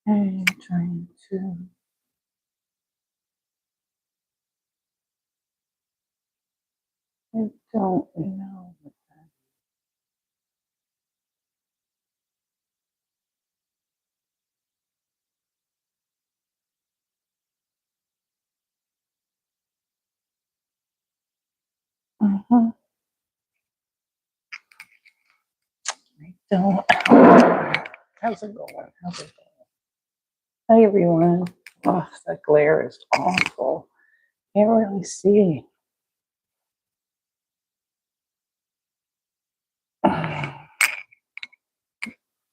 I'm trying to. I don't know what that is. I don't. How's it going? How's it going? Hi, everyone. Oh, that glare is awful. Can't really see.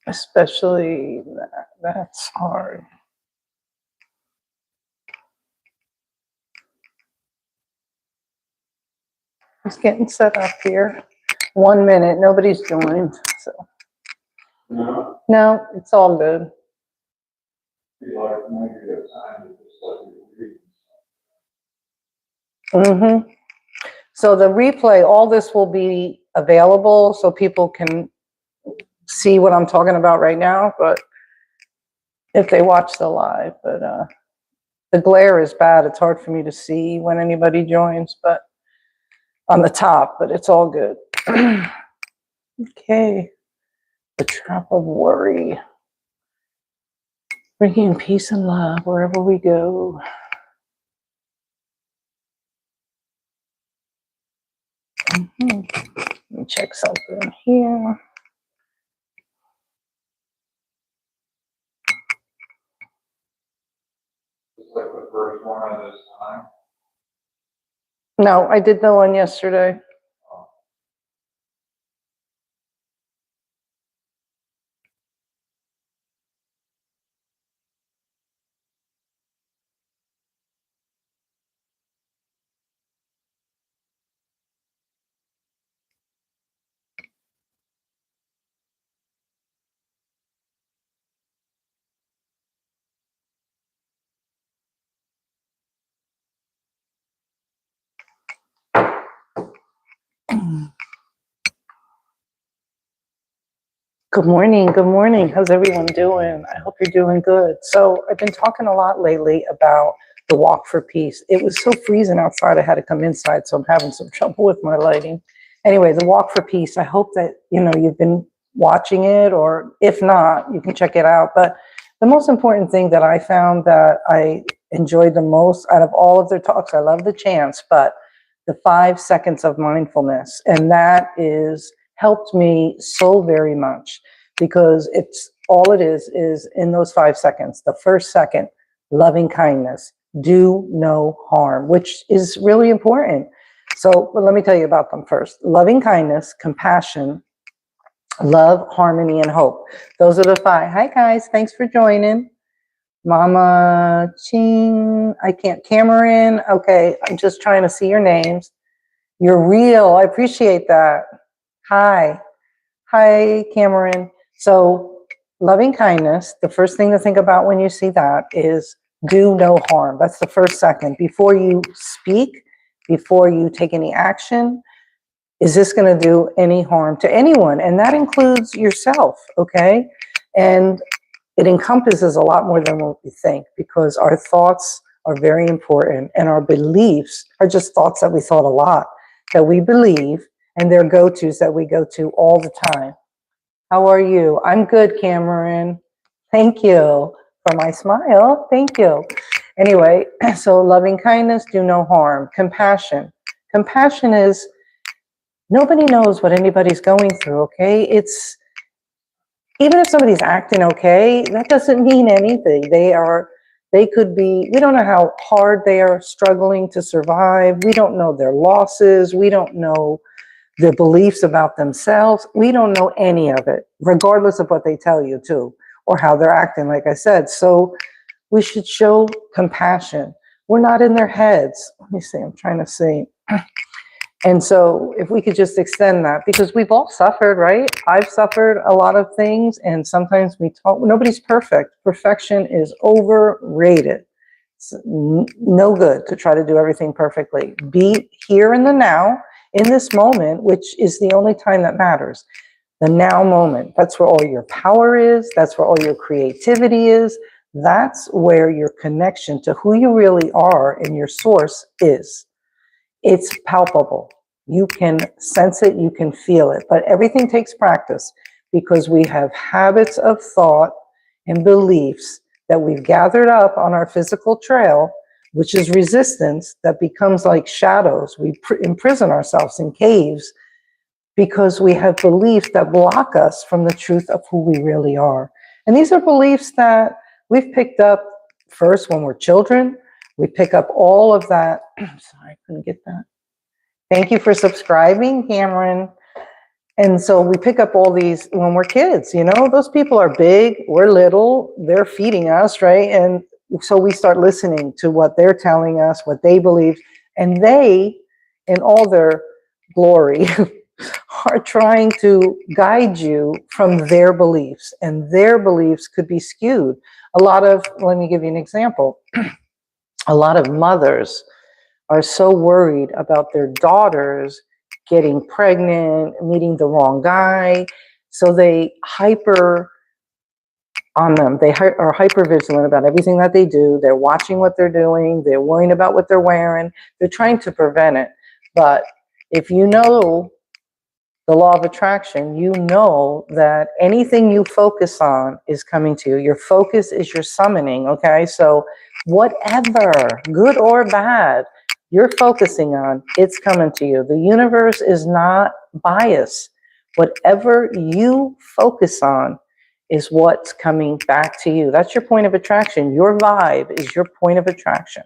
Especially that. That's hard. Just getting set up here. 1 minute. Nobody's joined. So. No, it's all good. Mm-hmm. So the replay, all this will be available so people can see what I'm talking about right now, but if they watch the live, but the glare is bad. It's hard for me to see when anybody joins, but on the top, but it's all good. Okay. The trap of worry. Bringing peace and love wherever we go. Let me check something here. Like the first one of this time? No, I did the one yesterday. Good morning. Good morning. How's everyone doing? I hope you're doing good. So I've been talking a lot lately about the walk for peace. It was so freezing outside, I had to come inside, so I'm having some trouble with my lighting. Anyway, the walk for peace. I hope that, you've been watching it, or if not, you can check it out. But the most important thing that I found that I enjoyed the most out of all of their talks, I love the chants, but the 5 seconds of mindfulness. And that is helped me so very much, because it's all it is in those 5 seconds. The first second, loving kindness, do no harm, which is really important. So let me tell you about them first. Loving kindness, compassion, love, harmony, and hope. Those are the 5. Hi guys, thanks for joining. Mama Ching, I can't, Cameron, okay, I'm just trying to see your names. You're real, I appreciate that. Hi, Cameron. So loving kindness, the first thing to think about when you see that is do no harm. That's the first second. Before you speak, before you take any action, is this going to do any harm to anyone? And that includes yourself, okay? And it encompasses a lot more than what we think, because our thoughts are very important, and our beliefs are just thoughts that we thought a lot, that we believe, and they're go-tos that we go to all the time. How are you? I'm good, Cameron. Thank you for my smile. Thank you. Anyway, so loving kindness, do no harm. Compassion. Compassion is, nobody knows what anybody's going through, okay? It's, even if somebody's acting okay, that doesn't mean anything. They could be, we don't know how hard they are struggling to survive. We don't know their losses. We don't know their beliefs about themselves. We don't know any of it, regardless of what they tell you too, or how they're acting, like I said. So we should show compassion. We're not in their heads. Let me see, I'm trying to see. And so if we could just extend that, because we've all suffered, right? I've suffered a lot of things, and sometimes we talk, nobody's perfect. Perfection is overrated. It's no good to try to do everything perfectly. Be here in the now, in this moment, which is the only time that matters. The now moment, that's where all your power is. That's where all your creativity is. That's where your connection to who you really are and your source is. It's palpable. You can sense it, you can feel it, but everything takes practice because we have habits of thought and beliefs that we've gathered up on our physical trail, which is resistance that becomes like shadows. We imprison ourselves in caves because we have beliefs that block us from the truth of who we really are. And these are beliefs that we've picked up first when we're children. We pick up all of that. Sorry, I couldn't get that. Thank you for subscribing, Cameron. And so we pick up all these when we're kids, you know, those people are big, we're little, they're feeding us, right? And so we start listening to what they're telling us, what they believe, and they, in all their glory, are trying to guide you from their beliefs, and their beliefs could be skewed. Let me give you an example. A lot of mothers are so worried about their daughters getting pregnant, meeting the wrong guy, so they hyper on them. They are hyper vigilant about everything that they do. They're watching what they're doing. They're worrying about what they're wearing. They're trying to prevent it. But if you know the law of attraction, you know that anything you focus on is coming to you. Your focus is your summoning, okay? So whatever, good or bad, you're focusing on, it's coming to you. The universe is not biased. Whatever you focus on is what's coming back to you. That's your point of attraction. Your vibe is your point of attraction.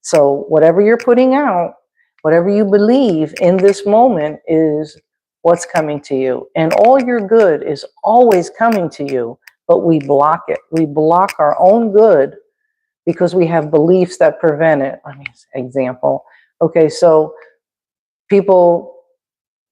So whatever you're putting out, whatever you believe in this moment is what's coming to you. And all your good is always coming to you, but we block it. We block our own good because we have beliefs that prevent it. Let me example. Okay, so people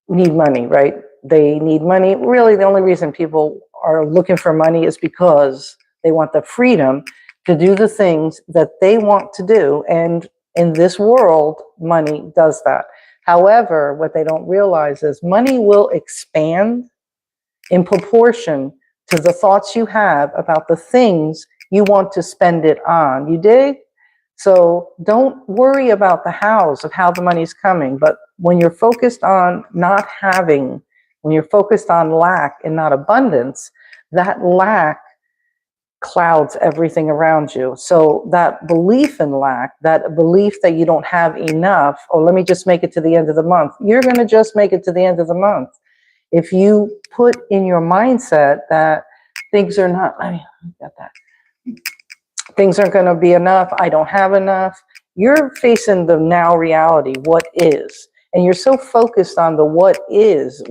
need money, right? They need money. Really, the only reason people are looking for money is because they want the freedom to do the things that they want to do. And in this world, money does that. However, what they don't realize is money will expand in proportion to the thoughts you have about the things you want to spend it on. You dig? So don't worry about the hows of how the money's coming. But when you're focused on not having, when you're focused on lack and not abundance, that lack clouds everything around you. So that belief in lack, that belief that you don't have enough, or let me just make it to the end of the month, you're going to just make it to the end of the month. If you put in your mindset that things are not, things aren't going to be enough, I don't have enough, you're facing the now reality, what is. And you're so focused on the what is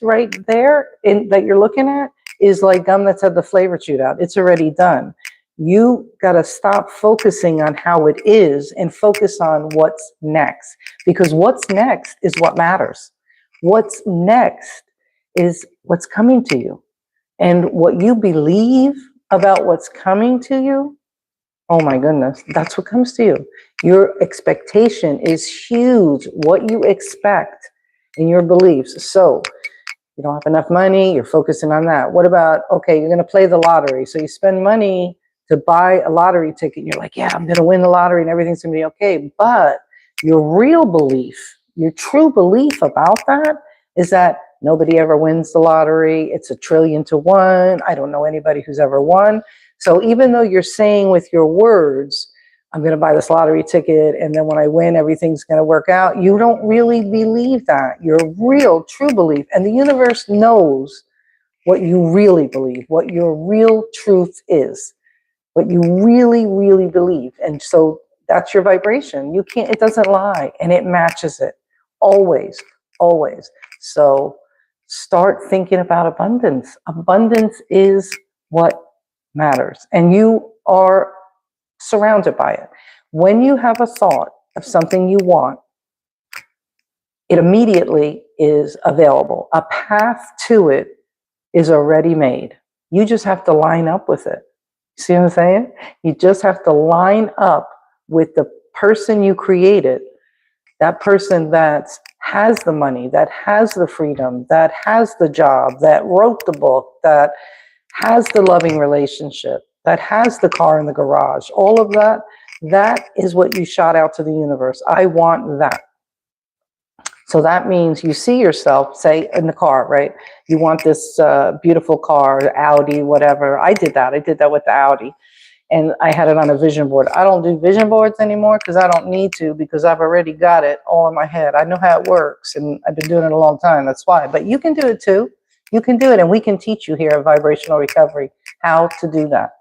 right there that you're looking at is like gum that's had the flavor chewed out. It's already done. You got to stop focusing on how it is and focus on what's next, because what's next is what matters. What's next is what's coming to you. And what you believe about what's coming to you, oh my goodness, that's what comes to you. Your expectation is huge, what you expect in your beliefs. So you don't have enough money, you're focusing on that. What about, okay, you're going to play the lottery. So you spend money to buy a lottery ticket. You're like, yeah, I'm going to win the lottery and everything's going to be okay. But your real belief, your true belief about that is that nobody ever wins the lottery. It's 1 trillion to 1. I don't know anybody who's ever won. So even though you're saying with your words, I'm going to buy this lottery ticket, and then when I win, everything's going to work out, you don't really believe that. Your real, true belief. And the universe knows what you really believe, what your real truth is, what you really, really believe. And so that's your vibration. You can't, it doesn't lie, and it matches it. Always, always. So start thinking about abundance. Abundance is what matters. And you are surrounded by it. When you have a thought of something you want, it immediately is available. A path to it is already made. You just have to line up with it. See what I'm saying? You just have to line up with the person you created, that person that has the money, that has the freedom, that has the job, that wrote the book, that has the loving relationship, that has the car in the garage, all of that, that is what you shot out to the universe. I want that. So that means you see yourself, say, in the car, right? You want this beautiful car, Audi, whatever. I did that. I did that with the Audi. And I had it on a vision board. I don't do vision boards anymore because I don't need to, because I've already got it all in my head. I know how it works, and I've been doing it a long time. That's why. But you can do it too. You can do it, and we can teach you here at Vibrational Recovery how to do that.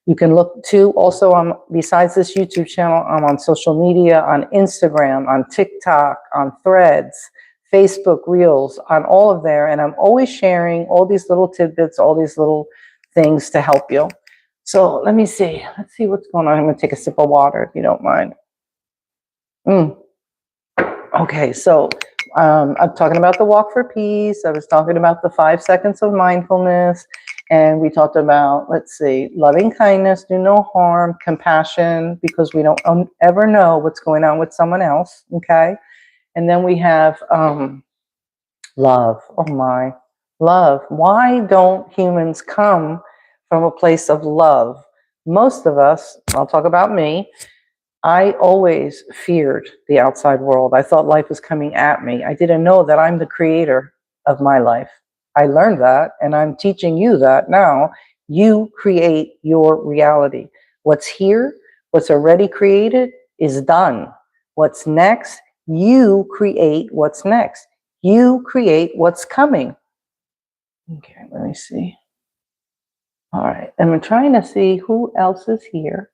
You can look too, also on, besides this YouTube channel, I'm on social media, on Instagram, on TikTok, on Threads, Facebook Reels, on all of there. And I'm always sharing all these little tidbits, all these little things to help you. So let me see. Let's see what's going on. I'm going to take a sip of water if you don't mind. Okay, so I'm talking about the walk for peace. I was talking about the 5 seconds of mindfulness. And we talked about, let's see, loving kindness, do no harm, compassion, because we don't ever know what's going on with someone else, okay? And then we have love. Oh my, love. Why don't humans come from a place of love? Most of us, I'll talk about me, I always feared the outside world. I thought life was coming at me. I didn't know that I'm the creator of my life. I learned that, and I'm teaching you that now. You create your reality. What's here, what's already created, is done. What's next, you create what's next. You create what's coming. Okay, let me see. All right, and I'm trying to see who else is here.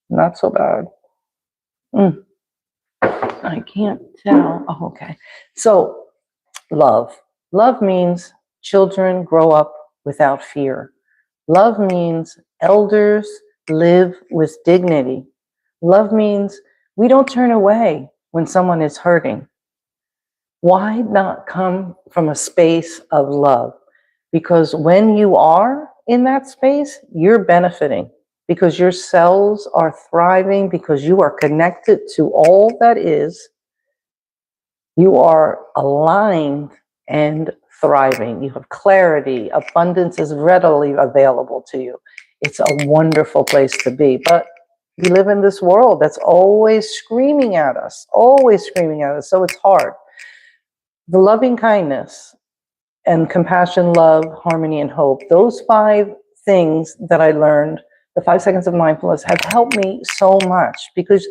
Not so bad. I can't tell. Oh, okay. So, love. Love means children grow up without fear. Love means elders live with dignity. Love means we don't turn away when someone is hurting. Why not come from a space of love? Because when you are in that space, you're benefiting, because your cells are thriving, because you are connected to all that is. You are aligned and thriving. You have clarity. Abundance is readily available to you. It's a wonderful place to be. But we live in this world that's always screaming at us, always screaming at us. So it's hard. The loving kindness and compassion, love, harmony, and hope, those 5 things that I learned, the 5 seconds of mindfulness, have helped me so much, because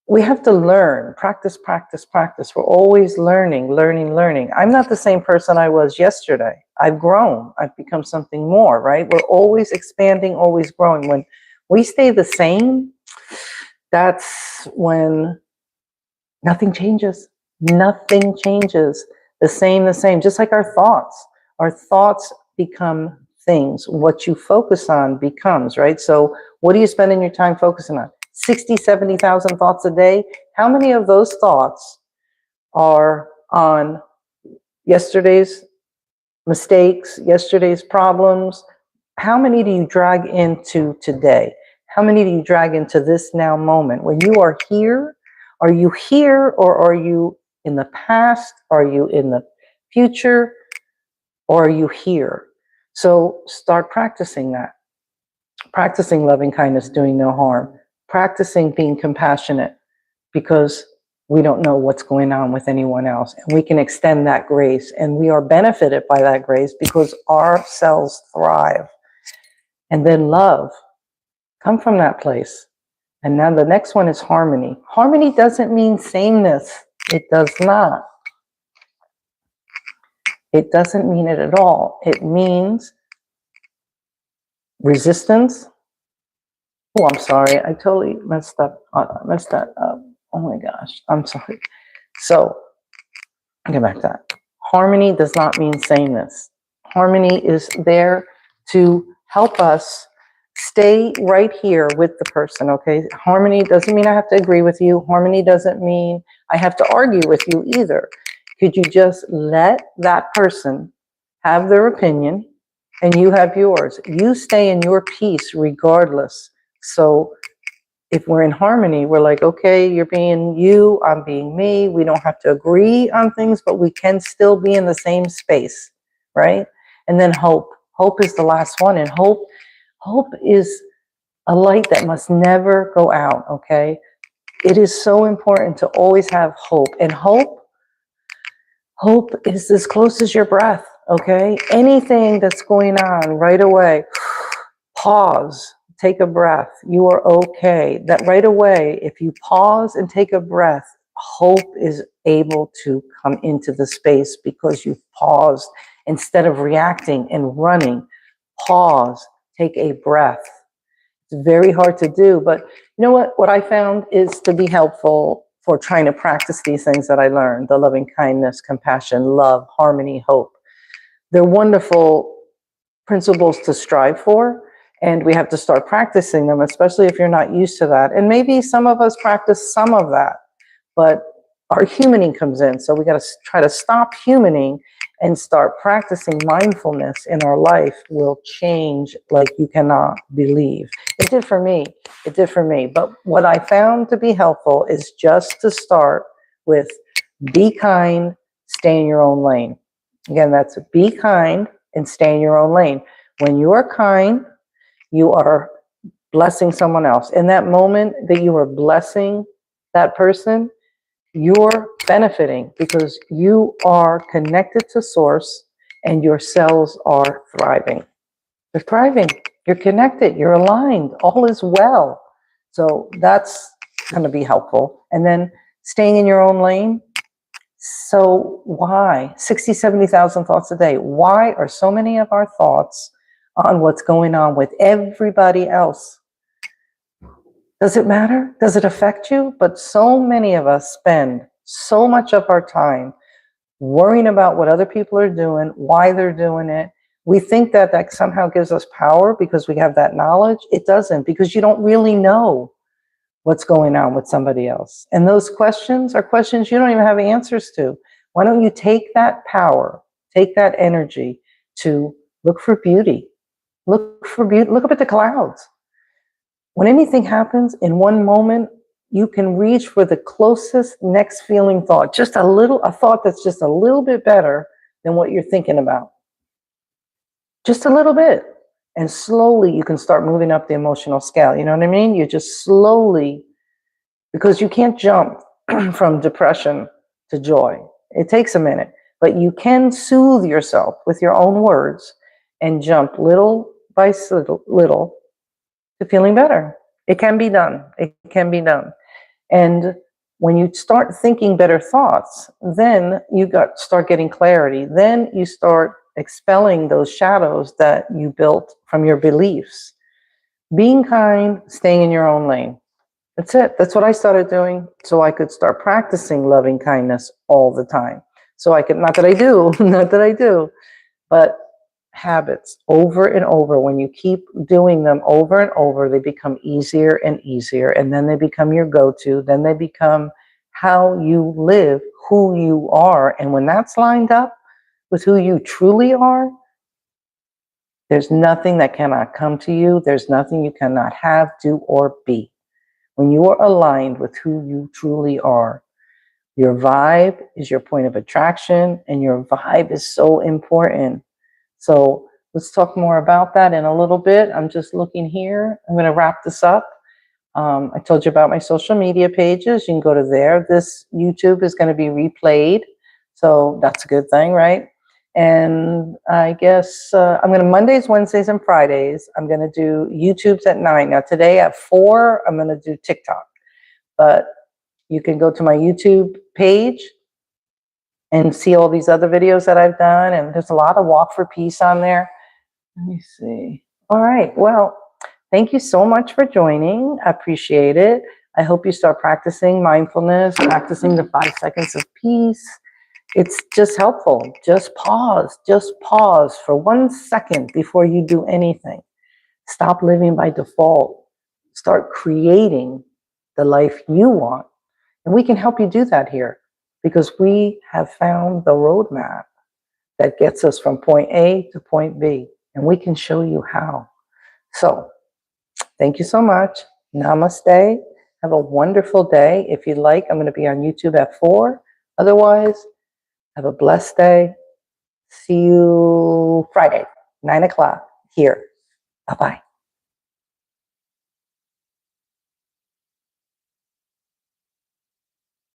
we have to learn, practice, practice, practice. We're always learning, learning, learning. I'm not the same person I was yesterday. I've grown. I've become something more, right? We're always expanding, always growing. When we stay the same, that's when nothing changes. Nothing changes. The same. Just like our thoughts. Our thoughts become things. What you focus on becomes, right? So what are you spending your time focusing on? 60, 70,000 thoughts a day. How many of those thoughts are on yesterday's mistakes, yesterday's problems? How many do you drag into today? How many do you drag into this now moment? When you are here, are you here, or are you in the past? Are you in the future? Or are you here? So start practicing that. Practicing loving kindness, doing no harm. Practicing being compassionate, because we don't know what's going on with anyone else. And we can extend that grace, and we are benefited by that grace because our cells thrive. And then love, come from that place. And now the next one is harmony. Harmony doesn't mean sameness. It does not. It doesn't mean it at all. It means resistance. Oh, I'm sorry. I totally messed that up. Oh my gosh. I'm sorry. So, I'll get back to that. Harmony does not mean sameness. Harmony is there to help us stay right here with the person, okay? Harmony doesn't mean I have to agree with you. Harmony doesn't mean I have to argue with you either. Could you just let that person have their opinion and you have yours? You stay in your peace regardless. So if we're in harmony, we're like, okay, you're being you, I'm being me. We don't have to agree on things, but we can still be in the same space, right? And then hope. Hope is the last one. And hope is a light that must never go out, okay? It is so important to always have hope. And hope is as close as your breath, okay? Anything that's going on right away, pause, take a breath. You are okay. That right away, if you pause and take a breath, hope is able to come into the space because you've paused instead of reacting and running. Pause, take a breath. It's very hard to do, but you know what? What I found is to be helpful for trying to practice these things that I learned, the loving kindness, compassion, love, harmony, hope. They're wonderful principles to strive for, and we have to start practicing them, especially if you're not used to that. And maybe some of us practice some of that, but our humaning comes in. So we got to try to stop humaning and start practicing mindfulness in our life will change like you cannot believe. It did for me. It did for me. But what I found to be helpful is just to start with be kind, stay in your own lane. Again, that's be kind and stay in your own lane. When you are kind, you are blessing someone else. In that moment that you are blessing that person, you're benefiting because you are connected to source and your cells are thriving. They're thriving. You're connected. You're aligned. All is well. So that's going to be helpful. And then staying in your own lane. So why? 60, 70,000 thoughts a day. Why are so many of our thoughts on what's going on with everybody else? Does it matter? Does it affect you? But so many of us spend so much of our time worrying about what other people are doing, why they're doing it. We think that that somehow gives us power because we have that knowledge. It doesn't, because you don't really know what's going on with somebody else. And those questions are questions you don't even have answers to. Why don't you take that power, take that energy to look for beauty? Look for beauty. Look up at the clouds. When anything happens in one moment, you can reach for the closest next feeling thought, just a thought that's just a little bit better than what you're thinking about. Just a little bit. And slowly you can start moving up the emotional scale. You know what I mean? You just slowly, because you can't jump from depression to joy. It takes a minute, but you can soothe yourself with your own words and jump little by little to feeling better. It can be done. It can be done. And when you start thinking better thoughts, then you start getting clarity. Then you start expelling those shadows that you built from your beliefs. Being kind, staying in your own lane. That's it. That's what I started doing so I could start practicing loving kindness all the time. So I could, not that I do, but habits over and over. When you keep doing them over and over, they become easier and easier, and then they become your go-to. Then they become how you live, who you are. And when that's lined up with who you truly are, there's nothing that cannot come to you. There's nothing you cannot have, do, or be. When you are aligned with who you truly are, your vibe is your point of attraction, and your vibe is so important. So let's talk more about that in a little bit. I'm just looking here. I'm going to wrap this up. I told you about my social media pages. You can go to there. This YouTube is going to be replayed. So that's a good thing, right? And I guess I'm going to Mondays, Wednesdays, and Fridays. I'm going to do YouTubes at 9. Now today at 4, I'm going to do TikTok. But you can go to my YouTube page and see all these other videos that I've done. And there's a lot of Walk for Peace on there. Let me see. All right. Well, thank you so much for joining. I appreciate it. I hope you start practicing mindfulness, practicing the 5 seconds of peace. It's just helpful. Just pause for 1 second before you do anything. Stop living by default. Start creating the life you want. And we can help you do that here because we have found the roadmap that gets us from point A to point B, and we can show you how. So thank you so much. Namaste. Have a wonderful day. If you'd like, I'm going to be on YouTube at 4. Otherwise, have a blessed day. See you Friday. 9 o'clock here. Bye-bye.